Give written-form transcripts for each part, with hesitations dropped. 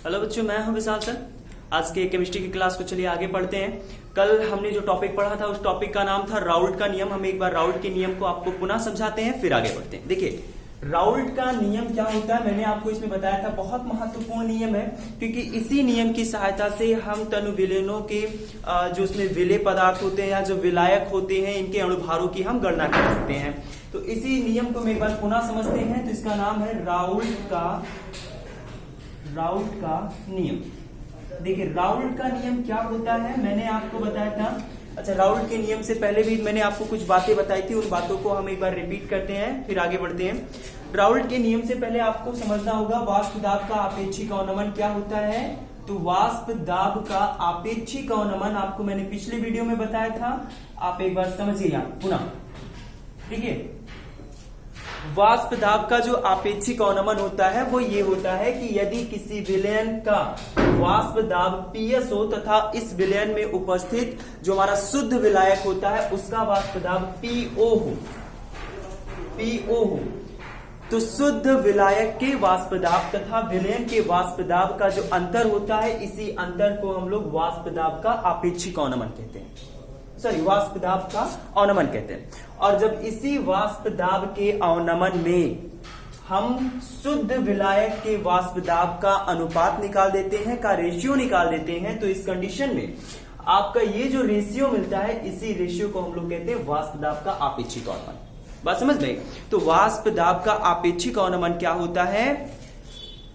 Hello बच्चों, मैं हूं विशाल सर। आज के केमिस्ट्री की क्लास को चलिए आगे पढ़ते हैं। कल हमने जो टॉपिक पढ़ा था उस टॉपिक का नाम था राउल्ट का नियम। हम एक बार राउल्ट के नियम को आपको पुनः समझाते हैं, फिर आगे बढ़ते हैं। देखिए, राउल्ट का नियम क्या होता है, मैंने आपको इसमें बताया था, बहुत महत्वपूर्ण नियम है, क्योंकि इसी नियम की सहायता से हम तनु विलयनों के जो उसमें विलेय पदार्थ होते हैं या जो विलायक होते हैं, इनके अणुभारों की हम गणना कर सकते हैं। तो इसी नियम को हम एक बार पुनः समझते हैं। तो इसका नाम है राउल्ट का नियम। देखिए, राउल्ट का नियम क्या होता है मैंने आपको बताया था। अच्छा, राउल्ट के नियम से पहले भी मैंने आपको कुछ बातें बताई थी, उन बातों को हम एक बार रिपीट करते हैं, फिर आगे बढ़ते हैं। राउल्ट के नियम से पहले आपको समझना होगा वाष्प दाब का आपेक्षिक अवनमन क्या होता है। तो वाष्प दाब का आपेक्षिक अवनमन आपको मैंने पिछले वीडियो में बताया था, आप एक बार समझिए पुनः। ठीक है, वाष्प दाब का जो आपेक्षिक अवनमन होता है वो ये होता है कि यदि किसी विलयन का वाष्प दाब PS हो तथा इस विलयन में उपस्थित जो हमारा शुद्ध विलायक होता है उसका वाष्प दाब PO हो, तो शुद्ध विलायक के वाष्प दाब तथा विलयन के वाष्प दाब का जो अंतर होता है, इसी अंतर को हम लोग वाष्प दाब का आपेक्षिक अवनमन कहते हैं, वाष्प दाब का अवनमन कहते हैं। और जब इसी वाष्प दाब के अवनमन में हम शुद्ध विलायक के वाष्प दाब का अनुपात निकाल देते हैं, का रेशियो निकाल देते हैं, तो इस कंडीशन में आपका ये जो रेशियो मिलता है, इसी रेशियो को हम लोग कहते हैं वाष्प दाब का आपेक्षिक अवनमन। बात समझ में? तो वाष्प दाब का आपेक्षिक अवनमन क्या होता है?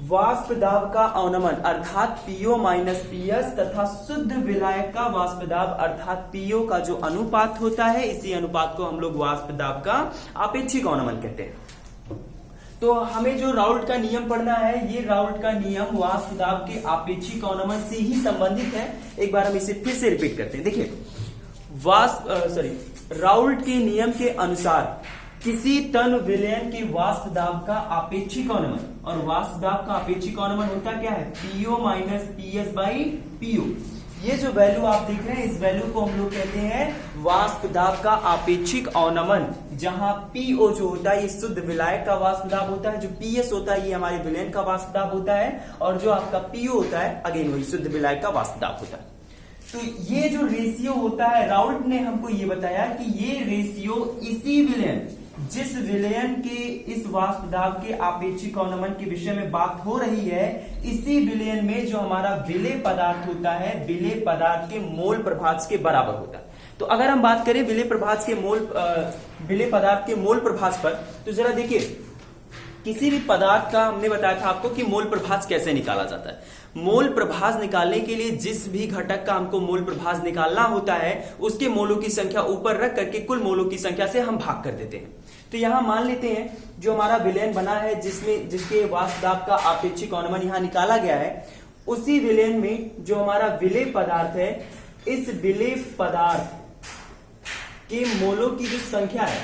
वाष्प दाब का अवनमन अर्थात PO माइनस PS तथा शुद्ध विलायक का वाष्प दाब अर्थात PO का जो अनुपात होता है, इसी अनुपात को हम लोग वाष्प दाब का आपेक्षिक अवनमन कहते हैं। तो हमें जो राउल्ट का नियम पढ़ना है, ये राउल्ट का नियम वाष्प दाब के आपेक्षिक अवनमन से ही संबंधित है। एक बार हम इसे फिर से रिपीट करते हैं। देखिए, राउल्ट के नियम के अनुसार किसी तन विलयन के वाष्प दाब का आपेक्षिक अवनमन, और वाष्प दाब का आपेक्षिक अवनमन होता क्या है? PO minus PS by PO। ये जो वैल्यू आप देख रहे हैं, इस वैल्यू को हम लोग कहते हैं वाष्प दाब का आपेक्षिक अवनमन, जहां PO जो होता है ये शुद्ध विलायक का वाष्प दाब होता है, जो PS होता है ये हमारे विलयन का वाष्प दाब होता है, और जो आपका PO होता है अगेन वही शुद्ध विलायक का वाष्प दाब होता है। तो ये जो रेशियो होता है, राउल्ट ने हमको ये बताया कि ये रेशियो इसी विलयन, जिस विलयन के इस वाष्प दाब के आपेक्षिक अवनमन के विषय में बात हो रही है, इसी विलयन में जो हमारा विलेय पदार्थ होता है, विलेय पदार्थ के मोल प्रभाज के बराबर होता है। तो अगर हम बात करें विलेय पदार्थ के मोल प्रभाज पर, तो जरा देखिए, किसी भी पदार्थ का हमने बताया था आपको कि मोल प्रभाज कैसे निकाला जाता है। मोल प्रभाज निकालने के लिए जिस भी घटक का हमको मोल प्रभाज निकालना होता है, उसके मोलों की संख्या ऊपर रख करके कुल मोलों की संख्या से हम भाग कर देते हैं। तो यहां मान लेते हैं जो हमारा विलयन बना है, जिसके वाष्प दाब का आपेक्षिक अवनमन यहां निकाला गया है, उसी विलयन में जो हमारा विलेय पदार्थ है, इस विलेय पदार्थ के मोलों की जो संख्या है,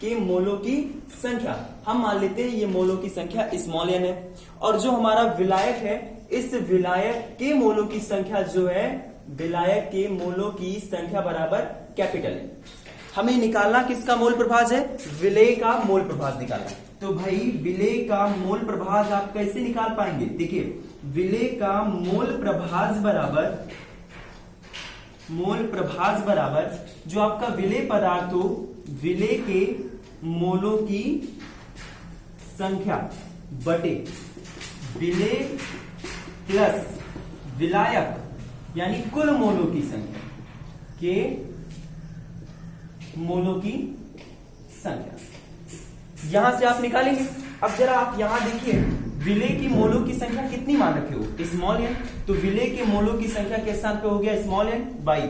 के मोलों की संख्या हम मान लेते हैं ये मोलों की संख्या स्मॉल n है, और जो हमारा विलायक है, इस विलायक के मोलों की संख्या जो है, विलायक के मोलों की संख्या बराबर कैपिटल है। हमें निकालना किसका मोल प्रभाज है? विलेय का मोल प्रभाज निकालना। तो भाई विलेय का मोल प्रभाज आप कैसे निकाल पाएंगे? देखिए, विलेय का मोल प्रभाज बराबर जो आपका विलेय पदार्थ हो, विलेय के मोलों की संख्या बटे विलेय प्लस विलायक यानी कुल मोलों की संख्या के मोलों की संख्या यहां से आप निकालेंगे। अब जरा आप यहां देखिए, विलेय की मोलों की संख्या कितनी मान रखे हो? Small n। तो विलेय के मोलों की संख्या किस स्थान पे हो गया? स्मॉल n बाई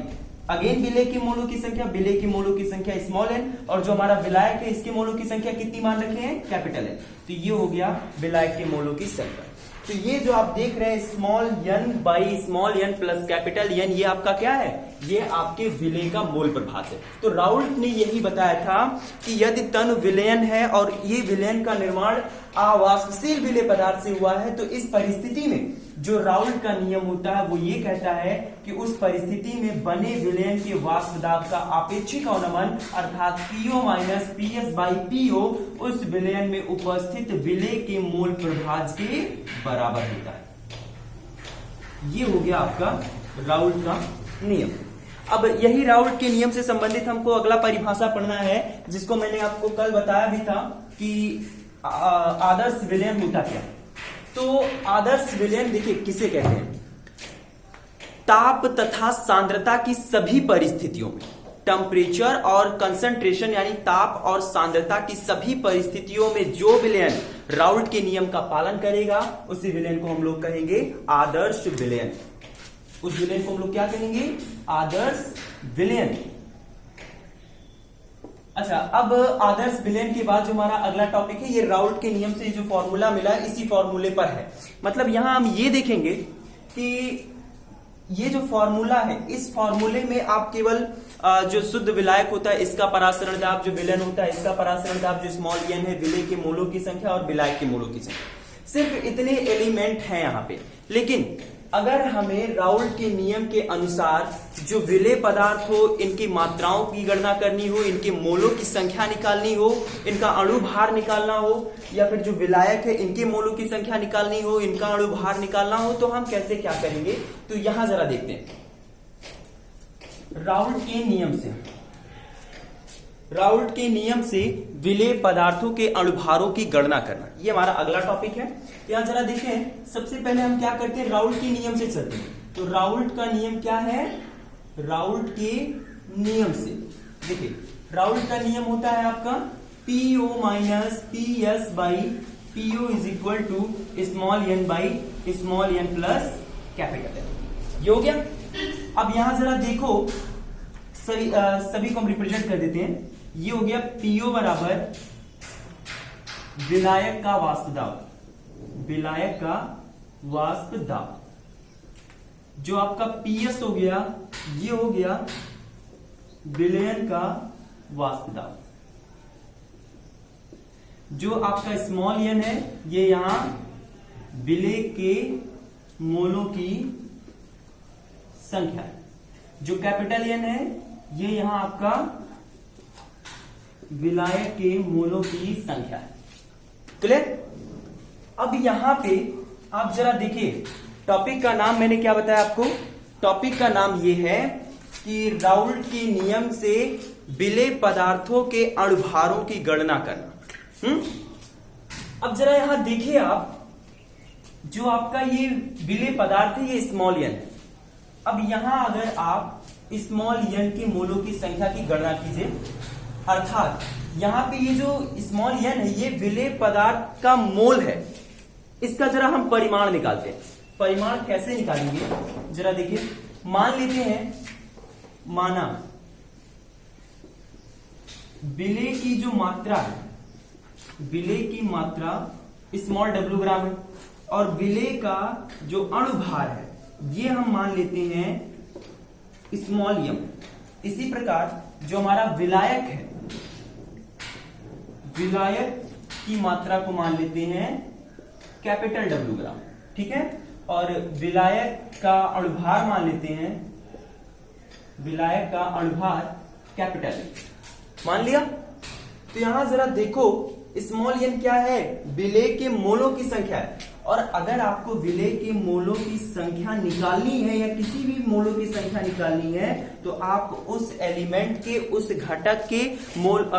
अगेन विलेय की मोलों की संख्या, विलेय की मोलों की संख्या स्मॉल n, और जो हमारा विलायक है इसके मोलों की संख्या कितनी मान रखे हैं? Capital n। तो ये हो गया विलायक के मोलों की संख्या। तो ये जो आप देख रहे हैं small n by small n plus capital n, ये आपका क्या है? ये आपके विलेय का मोल प्रभाज है। तो राउल्ट ने यही बताया था कि यदि तन विलयन है और ये विलयन का निर्माण अवाष्पशील विलेय पदार्थ से हुआ है, तो इस परिस्थिति में जो राउल्ट का नियम होता है वो ये कहता है कि उस परिस्थिति में बने विलयन के वाष्प दाब का आपेक्षिक अवनमन अर्थात PO minus PS by PO उस विलयन में उपस्थित विलेय के मोल प्रभाज के बराबर होता है। ये हो गया आपका राउल्ट का नियम। अब यही राउल्ट के नियम से संबंधित हमको अगला परिभाषा पढ़ना है, जिसको मैंने आपको कल बताया भी था कि आदर्श विलयन होता क्या। तो आदर्श विलयन देखिए किसे कहते हैं, ताप तथा सांद्रता की सभी परिस्थितियों में, टेम्परेचर और कंसंट्रेशन यानी ताप और सांद्रता की सभी परिस्थितियों में जो विलयन राउल्ट के नियम का पालन करेगा उसी विलयन को हम लोग कहेंगे आदर्श विलयन। उस विलयन को हम लोग क्या कहेंगे, आदर्श विलयन। अच्छा, अब आदर्श विलयन के बाद जो हमारा अगला टॉपिक है, ये राउल्ट के नियम से जो फॉर्मूला मिला है इसी फॉर्मूले पर है। मतलब यहां हम ये देखेंगे कि ये जो फॉर्मूला है, इस फॉर्मूले में आप केवल जो शुद्ध विलायक होता है इसका परासरण दाब, जो विलयन होता है इसका परासरण दाब, जो स्मॉल एन है, विलय के मोलों की संख्या और विलायक के मोलों की संख्या, सिर्फ इतने एलिमेंट हैं यहां पे। लेकिन अगर हमें राउल्ट के नियम के अनुसार जो विलेय पदार्थ हो इनकी मात्राओं की गणना करनी हो, इनके मोलों की संख्या निकालनी हो, इनका अणु भार निकालना हो, या फिर जो विलायक है इनके मोलों की संख्या निकालनी हो, इनका अणु भार निकालना हो, तो हम कैसे क्या करेंगे, तो यहां जरा देखते हैं। राउल्ट के नियम से विलेय पदार्थों के अणुभारों की गणना करना, ये हमारा अगला टॉपिक है। यहां जरा देखें, सबसे पहले हम क्या करते हैं, राउल्ट के नियम से चलते हैं। तो राउल्ट का नियम क्या है, राउल्ट के नियम से देखिए, राउल्ट का नियम होता है आपका PO minus PS by PO is equal to small n by small n plus capital N। ये हो गया। अब यहां जरा देखो, सभी को हम रिप्रेजेंट कर देते हैं। ये हो गया PO बराबर विलायक का वाष्प दाब, विलायक का वाष्प दाब। जो आपका PS हो गया, ये हो गया विलयन का वाष्प दाब। जो आपका स्मॉल n है, ये यहां विलेय के मोलों की संख्या है। जो कैपिटल N है, ये यहां आपका विलायक के मोलों की संख्या है। क्लियर? अब यहां पे आप जरा देखिए, टॉपिक का नाम मैंने क्या बताया आपको, टॉपिक का नाम ये है कि राउल्ट के नियम से विलेय पदार्थों के अणुभारों की गणना करना। अब जरा यहां देखिए आप, जो आपका ये विलेय पदार्थ है ये स्मॉल n है। अब यहां अगर आप स्मॉल n के मोलों की संख्या की गणना कीजिए, अर्थात यहां पे ये जो स्मॉल n है ये विलेय पदार्थ का मोल है, इसका जरा हम परिमाण निकालते हैं। परिमाण कैसे निकालेंगे, जरा देखिए। मान लेते हैं, माना विलेय की जो मात्रा है, विलेय की मात्रा स्मॉल w ग्राम है, और विलेय का जो अणुभार है ये हम मान लेते हैं स्मॉल m। इसी प्रकार जो हमारा विलायक है, विलायक की मात्रा को मान लेते हैं कैपिटल W ग्राम, ठीक है, और विलायक का अणुभार मान लेते हैं, विलायक का अणुभार कैपिटल मान लिया। तो यहां जरा देखो, स्मॉल n क्या है, विलेय के मोलों की संख्या है, और अगर आपको विलेय के मोलों की संख्या निकालनी है या किसी भी मोलों की संख्या निकालनी है, तो आप उस एलिमेंट के, उस घटक के मोल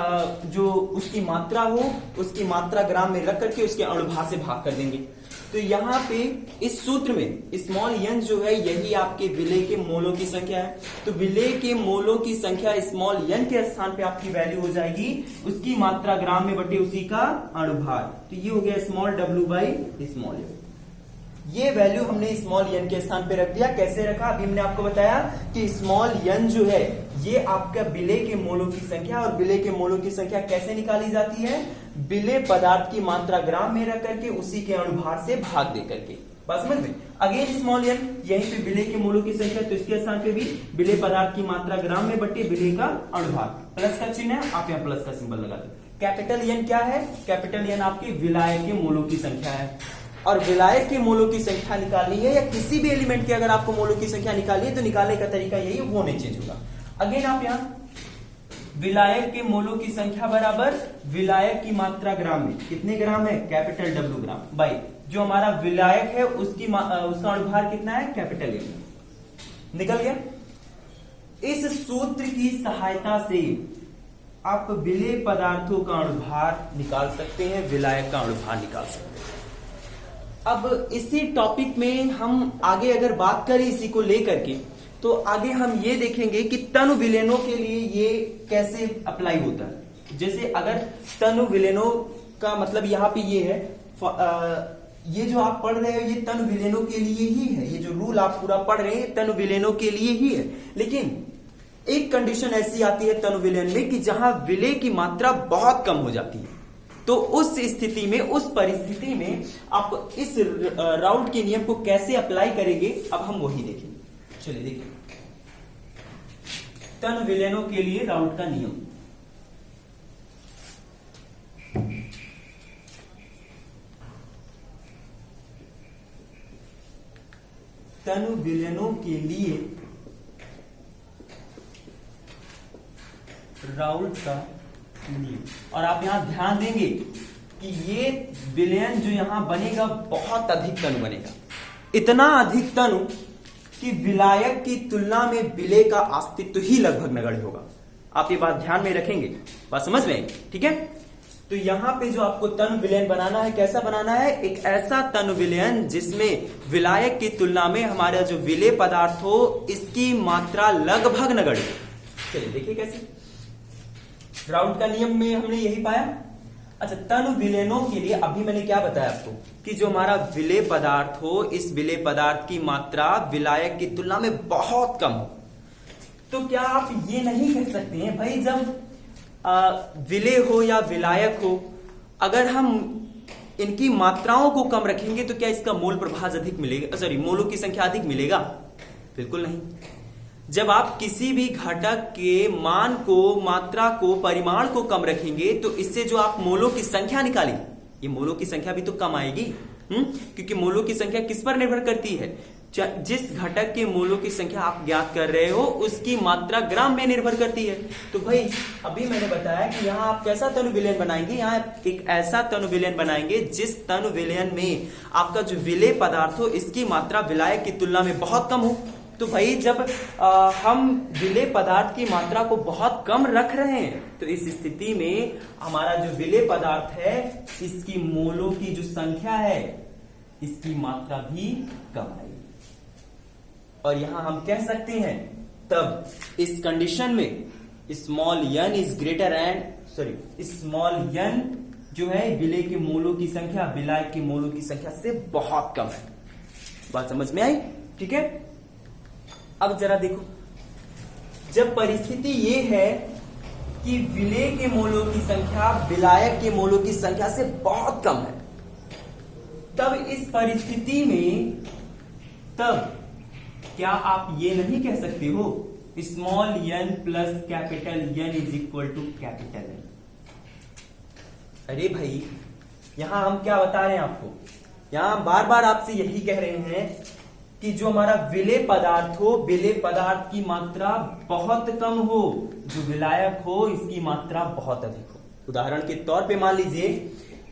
जो उसकी मात्रा हो, उसकी मात्रा ग्राम में रख करके उसके अणुभार से भाग कर देंगे। तो यहाँ पे इस सूत्र में स्मॉल n जो है यही आपके विलेय के मोलों की संख्या है। तो विलेय के मोलों की संख्या स्मॉल n के स्थान पे आपकी वैल्यू हो जाएगी उसकी मात्रा ग्राम में बटे उसी का अणुभार। तो ये हो गया small w by small n। ये वैल्यू हमने स्मॉल n के स्थान पे रख दिया। कैसे रखा, अभी हमने आपको बताया कि स्मॉल n जो है ये आपका विलेय के मोलों की संख्या, और विलेय के मोलों की संख्या कैसे निकाली जाती है, विलेय पदार्थ की मात्रा ग्राम में रख करके उसी के अणुभार से भाग दे करके। बात समझ में? अगेन स्मॉल n, यहीं पे विलेय के मोलों की संख्या, तो इसके स्थान पे भी विलेय पदार्थ की मात्रा ग्राम में बटे विलेय का अणुभार। प्लस का चिन्ह है, आप यहाँ प्लस का सिंबल लगा दो। कैपिटल N क्या है, कैपिटल N आपकी विलायक के मोलों की संख्या है, और विलायक के मोलों की संख्या निकालनी है, या किसी भी एलिमेंट की अगर आपको मोलों की संख्या निकालनी है तो निकालने का तरीका यही, वो नहीं चेंज होगा। अगेन आप यहाँ विलायक के मोलों की संख्या बराबर विलायक की मात्रा ग्राम में, कितने ग्राम है, कैपिटल W ग्राम, बाई जो हमारा विलायक है उसका अणुभार कितना है, कैपिटल ए। निकल गया। इस सूत्र की सहायता से आप विलेय पदार्थों का अणुभार निकाल सकते हैं, विलायक का अणुभार निकाल सकते हैं। अब इसी टॉपिक में हम आगे अगर बात करें इसी को लेकर के, तो आगे हम ये देखेंगे कि तनु विलयनों के लिए ये कैसे अप्लाई होता है। जैसे अगर तनु विलयनों का मतलब यहाँ पे ये है, ये जो आप पढ़ रहे हो ये तनु विलयनों के लिए ही है, ये जो रूल आप पूरा पढ़ रहे हैं तनु विलयनों के लिए ही है। लेकिन एक कंडीशन ऐसी आती है तनु विलयन में कि जहां विलेय की मात्रा बहुत कम हो जाती है, तो उस स्थिति में, उस परिस्थिति में आप इस राउल्ट के नियम को कैसे अप्लाई करेंगे, अब हम वही देखेंगे। चलिए देखिए तनु विलयनों के लिए राउल्ट का नियम। तनु विलयनों के लिए राउल्ट का नियम। और आप यहां ध्यान देंगे कि ये विलयन जो यहां बनेगा बहुत अधिक तनु बनेगा, इतना अधिक तनु कि विलायक की तुलना में विलेय का अस्तित्व ही लगभग नगण्य होगा। आप ये बात ध्यान में रखेंगे, बात समझ में आएगी, ठीक है। तो यहां पे जो आपको तनु विलयन बनाना है, कैसा बनाना है, एक ऐसा तनु विलयन जिसमें विलायक की तुलना में हमारा जो विलेय पदार्थ हो इसकी मात्रा लगभग नगण्य हो। चलिए देखिए कैसे। राउल्ट का नियम में हमने यही पाया। अच्छा, तनु विलयनों के लिए अभी मैंने क्या बताया आपको कि जो हमारा विलेय पदार्थ हो इस विलेय पदार्थ की मात्रा विलायक की तुलना में बहुत कम हो, तो क्या आप ये नहीं कह सकते हैं भाई जब विलेय हो या विलायक हो, अगर हम इनकी मात्राओं को कम रखेंगे तो क्या इसका मोल प्रभाज अधिक मिलेगा, सॉरी मोलों की संख्या अधिक मिलेगा? बिल्कुल नहीं। जब आप किसी भी घटक के मान को, मात्रा को, परिमाण को कम रखेंगे तो इससे जो आप मोलों की संख्या निकालेंगे, ये मोलों की संख्या भी तो कम आएगी, क्योंकि मोलों की संख्या किस पर निर्भर करती है, जिस घटक के मोलों की संख्या आप ज्ञात कर रहे हो उसकी मात्रा ग्राम में निर्भर करती है। तो भाई अभी मैंने बताया कि यहाँ आप कैसा तनु विलयन बनाएंगे, यहाँ एक ऐसा तनु विलयन बनाएंगे जिस तनु विलयन में आपका जो विलेय पदार्थ हो इसकी मात्रा विलायक की तुलना में बहुत कम हो। तो भाई जब हम विलेय पदार्थ की मात्रा को बहुत कम रख रहे हैं तो इस स्थिति में हमारा जो विलेय पदार्थ है इसकी मोलों की जो संख्या है इसकी मात्रा भी कम आएगी। और यहां हम कह सकते हैं तब इस कंडीशन में small n is greater and, sorry small n जो है विलेय के मोलों की संख्या विलायक के मोलों की संख्या से बहुत कम है। बात समझ में आई, ठीक है। अब जरा देखो, जब परिस्थिति ये है कि विलेय के मोलों की संख्या विलायक के मोलों की संख्या से बहुत कम है, तब इस परिस्थिति में तब क्या आप ये नहीं कह सकते हो small n plus capital N is equal to capital N? अरे भाई यहां हम क्या बता रहे हैं आपको, यहां बार बार आपसे यही कह रहे हैं कि जो हमारा विलेय पदार्थ हो, विलेय पदार्थ की मात्रा बहुत कम हो, जो विलायक हो इसकी मात्रा बहुत अधिक हो। उदाहरण के तौर पे मान लीजिए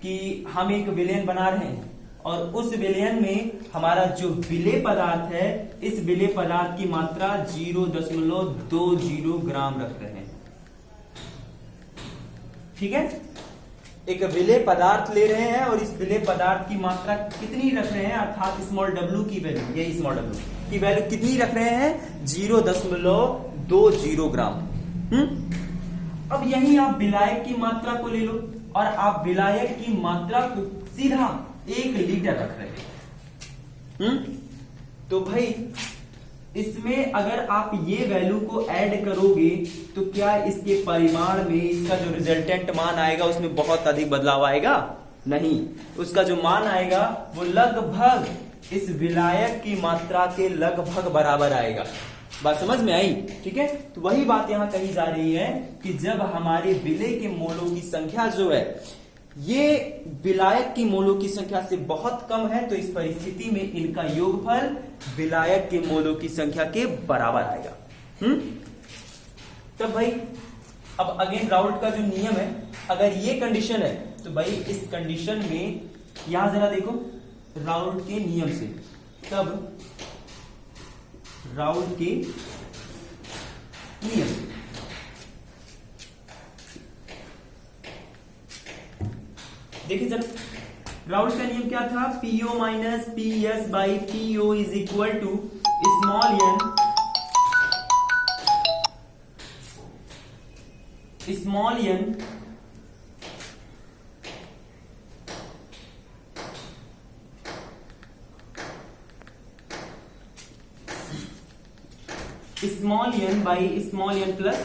कि हम एक विलयन बना रहे हैं और उस विलयन में हमारा जो विलेय पदार्थ है इस विलेय पदार्थ की मात्रा 0.20 ग्राम रख रहे हैं, ठीक है। एक विलेय पदार्थ ले रहे हैं और इस विलेय पदार्थ की मात्रा कितनी रख रहे हैं, अर्थात स्मॉल w की वैल्यू, ये स्मॉल w की वैल्यू कितनी रख रहे हैं, 0.20 ग्राम। अब यही आप विलायक की मात्रा को ले लो और आप विलायक की मात्रा को सीधा 1 लीटर रख रहे हैं। तो भाई इसमें अगर आप ये वैल्यू को ऐड करोगे तो क्या इसके परिमाण में इसका जो रिजल्टेंट मान आएगा उसमें बहुत अधिक बदलाव आएगा? नहीं, उसका जो मान आएगा वो लगभग इस विलायक की मात्रा के लगभग बराबर आएगा। बात समझ में आई, ठीक है। तो वही बात यहां कही जा रही है कि जब हमारे विलेय के मोलों की संख्या जो है ये विलायक की मोलों की संख्या से बहुत कम है तो इस परिस्थिति में इनका योगफल विलायक के मोलों की संख्या के बराबर आएगा। तब भाई अब अगेन राउल्ट का जो नियम है, अगर ये कंडीशन है तो भाई इस कंडीशन में यहां जरा देखो राउल्ट के नियम से, तब राउल्ट के नियम से देखिए जरा, राउल्ट का नियम क्या था, PO minus P S by PO is equal to small N by small N plus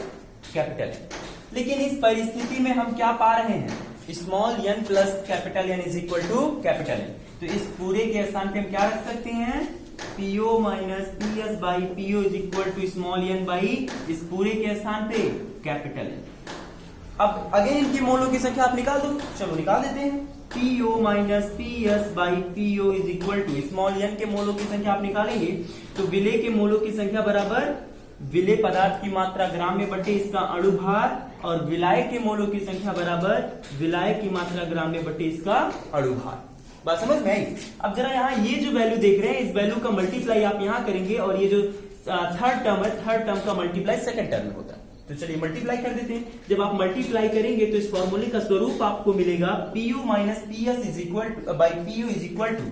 capital N. लेकिन इस परिस्थिति में हम क्या पा रहे हैं, small N plus capital N is equal to capital N. तो इस पूरे के स्थान पे हम क्या रख सकते हैं, PO minus P S by PO is equal to small N by इस पूरे के स्थान पे कैपिटल एन। अब अगेन इनकी मोलों की संख्या आप निकाल दो, चलो निकाल देते हैं। PO minus P S by PO is equal to small N के मोलों की संख्या आप निकालेंगे तो विलेय के मोलों की संख्या बराबर विलेय पदार्थ की मात्रा ग्राम में बटे इसका अणुभार, और विलायक के मोलों की संख्या बराबर विलायक की मात्रा ग्राम में बटे इसका अणुभार। बात समझ में आई। अब जरा यहाँ ये जो वैल्यू देख रहे हैं, इस वैल्यू का मल्टीप्लाई आप यहाँ करेंगे, और ये जो थर्ड टर्म है, थर्ड टर्म का मल्टीप्लाई सेकंड टर्म में होता है। तो चलिए मल्टीप्लाई कर देते हैं। जब आप मल्टीप्लाई करेंगे तो इस फॉर्मूले का स्वरूप आपको मिलेगा PU minus P S is equal by PU is equal to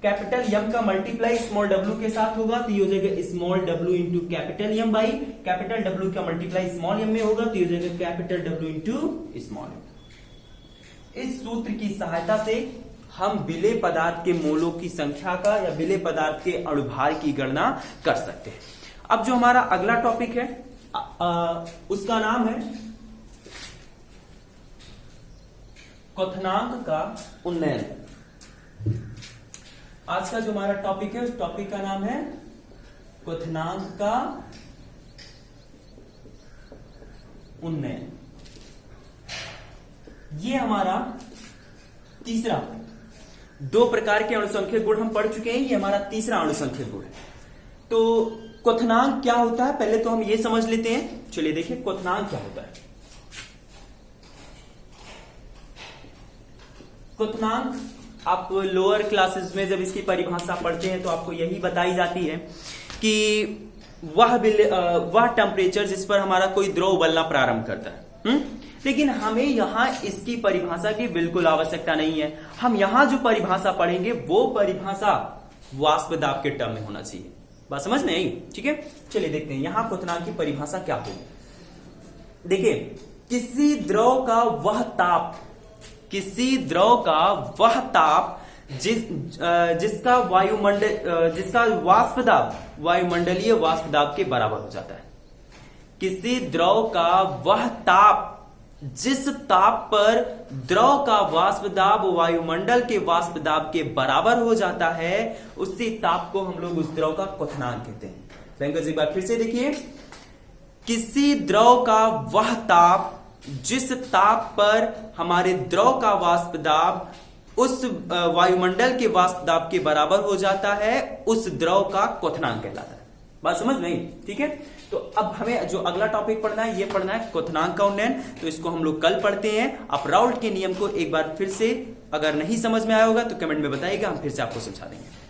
capital M का मल्टीप्लाई स्मॉल डब्ल्यू के साथ होगा, तो ये हो जाएगा small W into capital M by capital W का मल्टीप्लाई स्मॉल एम में होगा, तो ये हो जाएगा capital W into small M. इस सूत्र की सहायता से हम विलेय पदार्थ के मोलों की संख्या का या विलेय पदार्थ के अणुभार की गणना कर सकते हैं। अब जो हमारा अगला टॉपिक है उसका नाम है क्वथनांक का उन्नयन। आज का जो हमारा टॉपिक है उस टॉपिक का नाम है क्वथनांक का उन्नयन। ये हमारा तीसरा, दो प्रकार के अणुसंख्यक गुण हम पढ़ चुके हैं, ये हमारा तीसरा अणुसंख्यक गुण है। तो क्वथनांक क्या होता है पहले तो हम ये समझ लेते हैं। चलिए देखिए क्वथनांक क्या होता है। क्वथनांक आप लोअर क्लासेस में जब इसकी परिभाषा पढ़ते हैं तो आपको यही बताई जाती है कि वह टेम्परेचर जिस पर हमारा कोई द्रव उबलना प्रारंभ करता है। लेकिन हमें यहां इसकी परिभाषा की बिल्कुल आवश्यकता नहीं है। हम यहां जो परिभाषा पढ़ेंगे वो परिभाषा वाष्प दाब के टर्म में होना चाहिए। बात समझ में आई, ठीक है। चलिए देखते हैं यहां क्वथनांक की परिभाषा क्या होगी। देखिए किसी द्रव का वह ताप जिसका वाष्प दाब वायुमंडलीय वाष्प दाब के बराबर हो जाता है। किसी द्रव का वह ताप जिस ताप पर द्रव का वाष्प दाब वायुमंडल के वाष्प दाब के बराबर हो जाता है, उसी ताप को हम लोग उस द्रव का क्वथनांक कहते हैं। लैंग्वेज एक बार फिर से देखिए, किसी द्रव का वह ताप जिस ताप पर हमारे द्रव का वाष्प दाब उस वायुमंडल के वाष्प दाब के बराबर हो जाता है, उस द्रव का क्वथनांक कहलाता है। बात समझ में आई, ठीक है। तो अब हमें जो अगला टॉपिक पढ़ना है, ये पढ़ना है क्वथनांक का उन्नयन। तो इसको हम लोग कल पढ़ते हैं। आप राउल्ट के नियम को एक बार फिर से अगर नहीं समझ में आया होगा तो कमेंट में बताइएगा, हम फिर से आपको समझा देंगे।